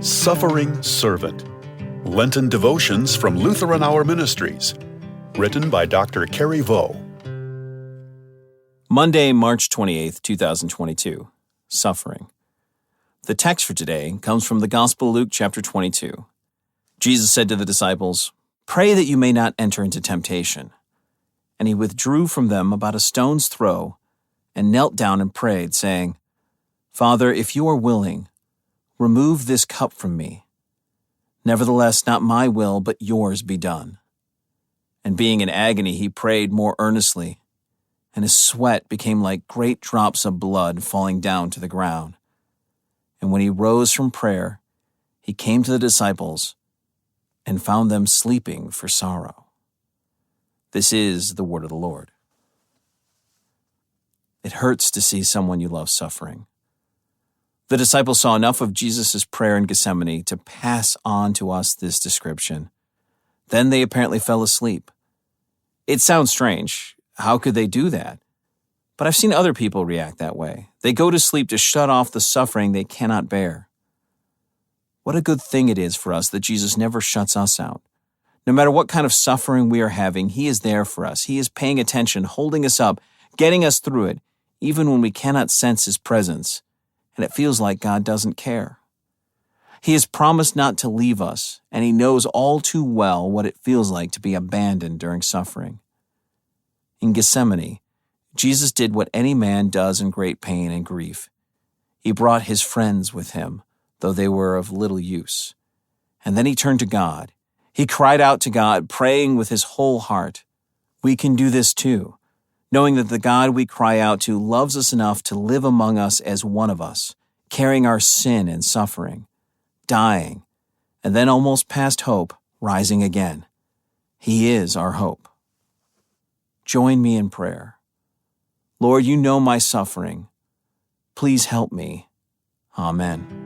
Suffering Servant. Lenten Devotions from Lutheran Ministries. Written by Dr. Carrie Vo. Monday, March 28th, 2022. Suffering. The text for today comes from the Gospel of Luke chapter 22. Jesus said to the disciples, "Pray that you may not enter into temptation." And he withdrew from them about a stone's throw and knelt down and prayed, saying, "Father, if you are willing, remove this cup from me. Nevertheless, not my will, but yours be done." And being in agony, he prayed more earnestly, and his sweat became like great drops of blood falling down to the ground. And when he rose from prayer, he came to the disciples and found them sleeping for sorrow. This is the word of the Lord. It hurts to see someone you love suffering. The disciples saw enough of Jesus' prayer in Gethsemane to pass on to us this description. Then they apparently fell asleep. It sounds strange. How could they do that? But I've seen other people react that way. They go to sleep to shut off the suffering they cannot bear. What a good thing it is for us that Jesus never shuts us out. No matter what kind of suffering we are having, He is there for us. He is paying attention, holding us up, getting us through it, even when we cannot sense His presence, and it feels like God doesn't care. He has promised not to leave us, and He knows all too well what it feels like to be abandoned during suffering. In Gethsemane, Jesus did what any man does in great pain and grief. He brought His friends with Him, though they were of little use. And then He turned to God. He cried out to God, praying with His whole heart. We can do this too, knowing that the God we cry out to loves us enough to live among us as one of us, carrying our sin and suffering, dying, and then almost past hope, rising again. He is our hope. Join me in prayer. Lord, you know my suffering. Please help me. Amen.